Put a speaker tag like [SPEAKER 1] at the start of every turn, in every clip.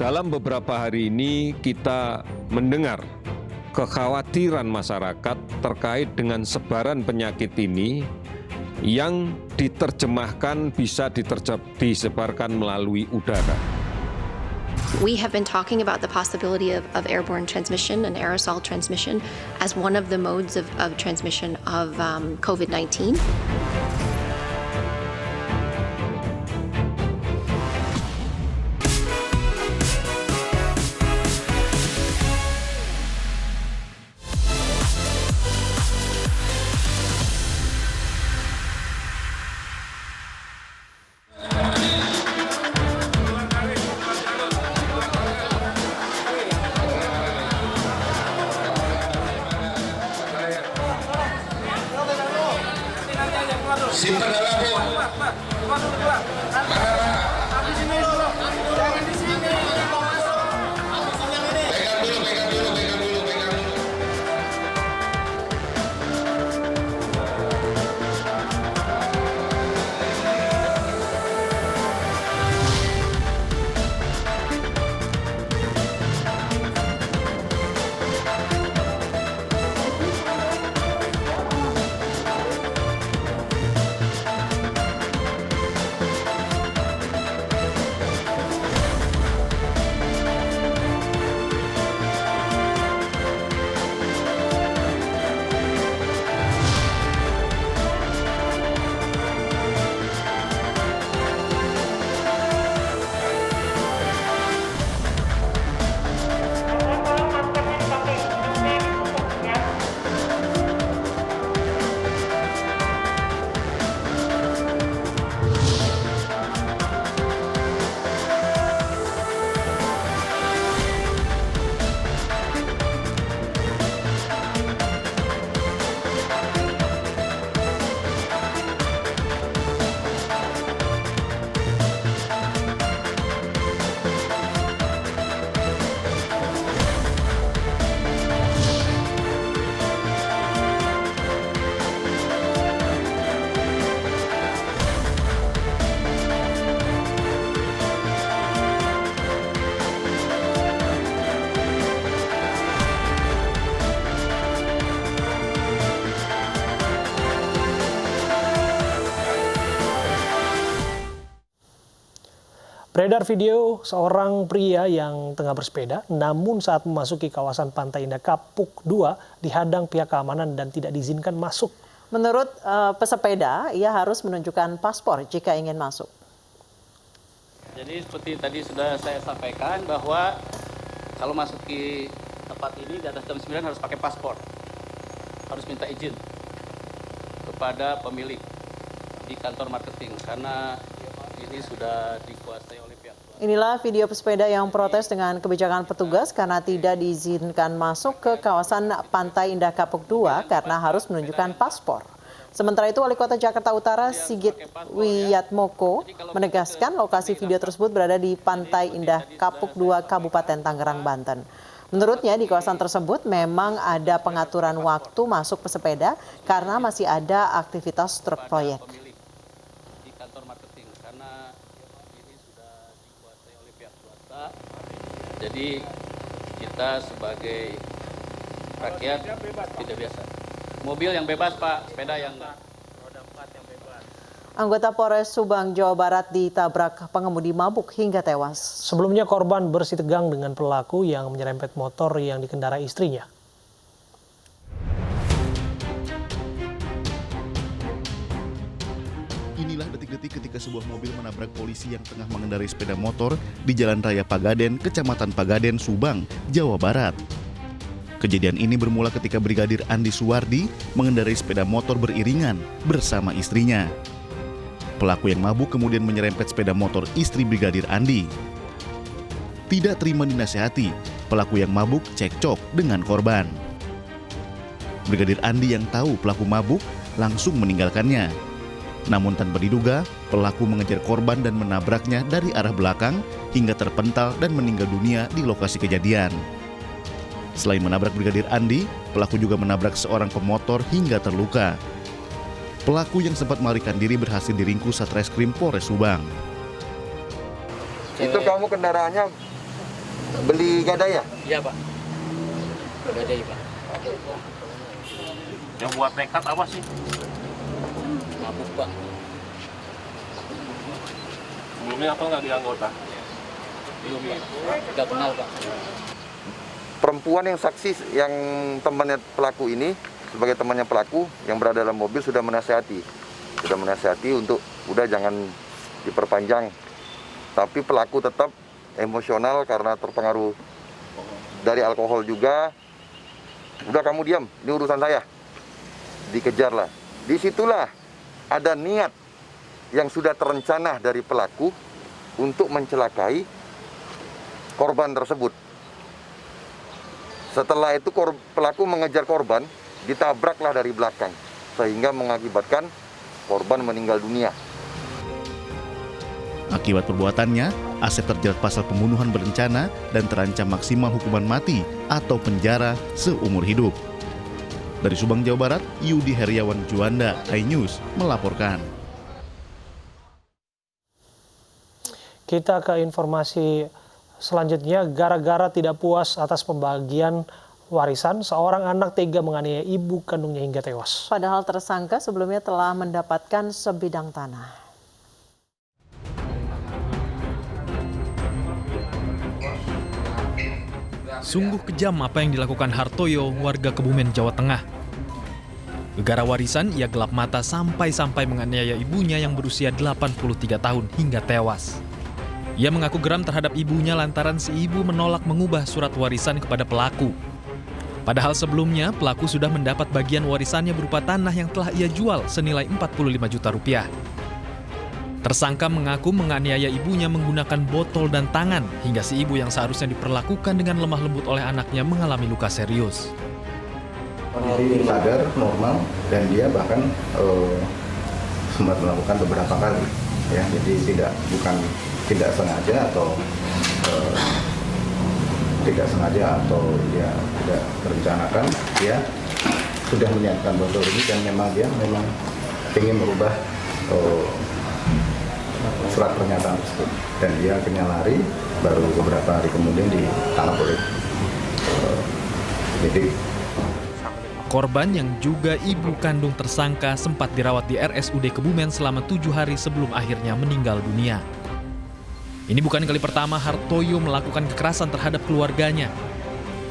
[SPEAKER 1] Dalam beberapa hari ini kita mendengar kekhawatiran masyarakat terkait dengan sebaran penyakit ini yang diterjemahkan bisa disebarkan melalui udara.
[SPEAKER 2] We have been talking about the possibility of airborne transmission and aerosol transmission as one of the modes of transmission of COVID-19.
[SPEAKER 3] Simpan dalam Bu. Jangan di sini. Pegang dulu.
[SPEAKER 4] Beredar video seorang pria yang tengah bersepeda, namun saat memasuki kawasan Pantai Indah Kapuk 2 dihadang pihak keamanan dan tidak diizinkan masuk.
[SPEAKER 5] Menurut pesepeda, ia harus menunjukkan paspor jika ingin masuk.
[SPEAKER 6] Jadi seperti tadi sudah saya sampaikan bahwa kalau masuk ke tempat ini di atas jam 9 harus pakai paspor. Harus minta izin kepada pemilik di kantor marketing karena ini sudah dikuasai oleh pihak swasta.
[SPEAKER 5] Inilah video pesepeda yang protes dengan kebijakan petugas karena tidak diizinkan masuk ke kawasan Pantai Indah Kapuk 2 karena harus menunjukkan paspor. Sementara itu, Wali Kota Jakarta Utara Sigit Wiatmoko menegaskan lokasi video tersebut berada di Pantai Indah Kapuk 2 Kabupaten Tangerang, Banten. Menurutnya di kawasan tersebut memang ada pengaturan waktu masuk pesepeda karena masih ada aktivitas truk proyek.
[SPEAKER 6] Di kantor marketing karena ini sudah dikuasai oleh pihak swasta. Jadi kita sebagai rakyat tidak biasa. Mobil yang bebas, Pak, sepeda yang enggak. Roda 4 yang bebas.
[SPEAKER 5] Anggota Polres Subang, Jawa Barat ditabrak pengemudi mabuk hingga tewas.
[SPEAKER 4] Sebelumnya korban bersih tegang dengan pelaku yang menyerempet motor yang dikendarai istrinya.
[SPEAKER 7] Inilah detik-detik ketika sebuah mobil menabrak polisi yang tengah mengendarai sepeda motor di Jalan Raya Pagaden, Kecamatan Pagaden, Subang, Jawa Barat. Kejadian ini bermula ketika Brigadir Andi Suwardi mengendarai sepeda motor beriringan bersama istrinya. Pelaku yang mabuk kemudian menyerempet sepeda motor istri Brigadir Andi. Tidak terima dinasihati, pelaku yang mabuk cekcok dengan korban. Brigadir Andi yang tahu pelaku mabuk langsung meninggalkannya. Namun tanpa diduga, pelaku mengejar korban dan menabraknya dari arah belakang hingga terpental dan meninggal dunia di lokasi kejadian. Selain menabrak Brigadir Andi, pelaku juga menabrak seorang pemotor hingga terluka. Pelaku yang sempat melarikan diri berhasil diringkus Satreskrim Polres Subang.
[SPEAKER 8] Itu kamu kendaraannya Beli gadai ya?
[SPEAKER 6] Iya Pak. Gadai Pak.
[SPEAKER 9] Yang buat nekat apa sih?
[SPEAKER 6] Mabuk Pak.
[SPEAKER 9] Sebelumnya apa nggak di anggota?
[SPEAKER 6] Belum Pak. Tidak kenal Pak.
[SPEAKER 8] Perempuan yang saksi, yang temannya pelaku ini, sebagai temannya pelaku yang berada dalam mobil sudah menasihati untuk udah jangan diperpanjang. Tapi pelaku tetap emosional karena terpengaruh dari alkohol juga. Udah kamu diam, ini urusan saya. Dikejarlah. Disitulah ada niat yang sudah terencana dari pelaku untuk mencelakai korban tersebut. Setelah itu pelaku mengejar korban, ditabraklah dari belakang, sehingga mengakibatkan korban meninggal dunia.
[SPEAKER 7] Akibat perbuatannya, Asep terjerat pasal pembunuhan berencana dan terancam maksimal hukuman mati atau penjara seumur hidup. Dari Subang, Jawa Barat, Yudi Heriawan Juanda, iNews melaporkan.
[SPEAKER 4] Kita ke informasi selanjutnya. Gara-gara tidak puas atas pembagian warisan, seorang anak tega menganiaya ibu kandungnya hingga tewas.
[SPEAKER 5] Padahal tersangka sebelumnya telah mendapatkan sebidang tanah.
[SPEAKER 10] Sungguh kejam apa yang dilakukan Hartoyo, warga Kebumen, Jawa Tengah. Gara-gara warisan, ia gelap mata sampai-sampai menganiaya ibunya yang berusia 83 tahun hingga tewas. Ia mengaku geram terhadap ibunya lantaran si ibu menolak mengubah surat warisan kepada pelaku. Padahal sebelumnya, pelaku sudah mendapat bagian warisannya berupa tanah yang telah ia jual senilai 45 juta rupiah. Tersangka mengaku menganiaya ibunya menggunakan botol dan tangan, hingga si ibu yang seharusnya diperlakukan dengan lemah lembut oleh anaknya mengalami luka serius.
[SPEAKER 11] Jadi sadar, normal, dan dia bahkan sempat melakukan beberapa kali. Ya, jadi tidak sengaja atau dia tidak merencanakan, dia sudah menyiapkan botol ini dan dia memang ingin merubah surat pernyataan tersebut, dan dia akhirnya lari, baru beberapa hari kemudian ditangkap oleh penyidik.
[SPEAKER 10] Korban yang juga ibu kandung tersangka sempat dirawat di RSUD Kebumen selama 7 hari sebelum akhirnya meninggal dunia. Ini bukan kali pertama Hartoyo melakukan kekerasan terhadap keluarganya.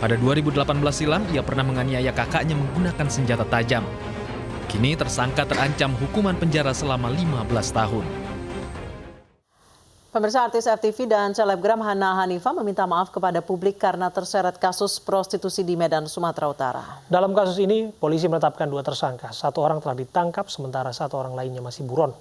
[SPEAKER 10] Pada 2018 silam, ia pernah menganiaya kakaknya menggunakan senjata tajam. Kini tersangka terancam hukuman penjara selama 15 tahun.
[SPEAKER 5] Pemirsa, artis FTV dan selebgram Hana Hanifah meminta maaf kepada publik karena terseret kasus prostitusi di Medan, Sumatera Utara.
[SPEAKER 4] Dalam kasus ini, polisi menetapkan 2 tersangka. 1 orang telah ditangkap, sementara 1 orang lainnya masih buron.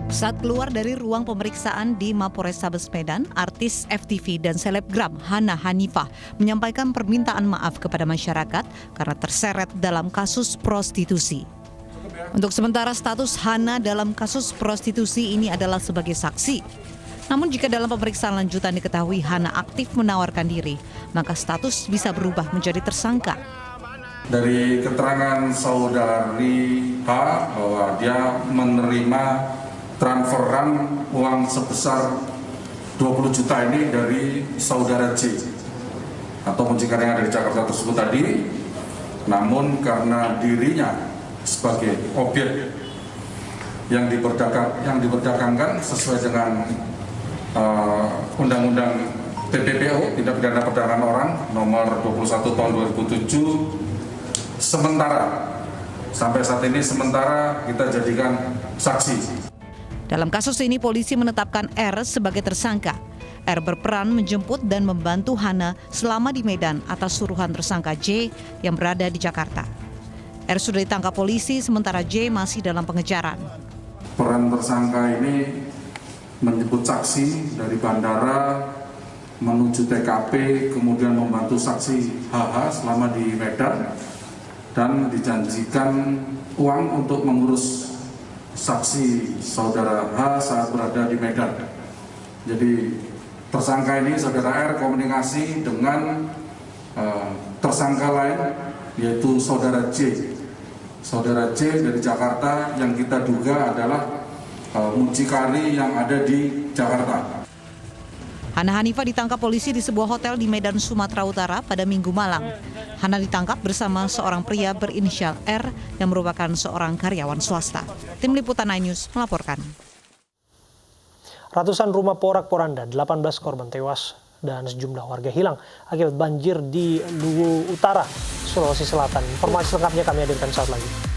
[SPEAKER 12] Saat keluar dari ruang pemeriksaan di Mapolrestabes Medan, artis FTV dan selebgram Hana Hanifah menyampaikan permintaan maaf kepada masyarakat karena terseret dalam kasus prostitusi. Untuk sementara status Hana dalam kasus prostitusi ini adalah sebagai saksi. Namun jika dalam pemeriksaan lanjutan diketahui Hana aktif menawarkan diri, maka status bisa berubah menjadi tersangka.
[SPEAKER 13] Dari keterangan saudari H bahwa dia menerima transferan uang sebesar 20 juta ini dari saudara J atau muncikari yang ada di Jakarta tersebut tadi, namun karena dirinya sebagai objek yang diperdagangkan sesuai dengan Undang-Undang TPPO, Tindak Pidana Perdagangan Orang nomor 21 tahun 2007, sampai saat ini kita jadikan saksi.
[SPEAKER 12] Dalam kasus ini polisi menetapkan R sebagai tersangka. R berperan menjemput dan membantu Hana selama di Medan atas suruhan tersangka J yang berada di Jakarta. R sudah ditangkap polisi, sementara J masih dalam pengejaran.
[SPEAKER 13] Peran tersangka ini menjemput saksi dari bandara menuju TKP, kemudian membantu saksi HH selama di Medan, dan dijanjikan uang untuk mengurus saksi saudara H saat berada di Medan. Jadi tersangka ini, saudara R, komunikasi dengan tersangka lain, yaitu saudara J. Saudara J dari Jakarta yang kita duga adalah mucikari yang ada di Jakarta.
[SPEAKER 12] Hana Hanifah ditangkap polisi di sebuah hotel di Medan, Sumatera Utara pada Minggu malam. Hana ditangkap bersama seorang pria berinisial R yang merupakan seorang karyawan swasta. Tim Liputan 9 News melaporkan.
[SPEAKER 4] Ratusan rumah porak-poranda, 18 korban tewas dan sejumlah warga hilang akibat banjir di Luwu Utara, Sulawesi Selatan. Informasi lengkapnya kami hadirkan saat lagi.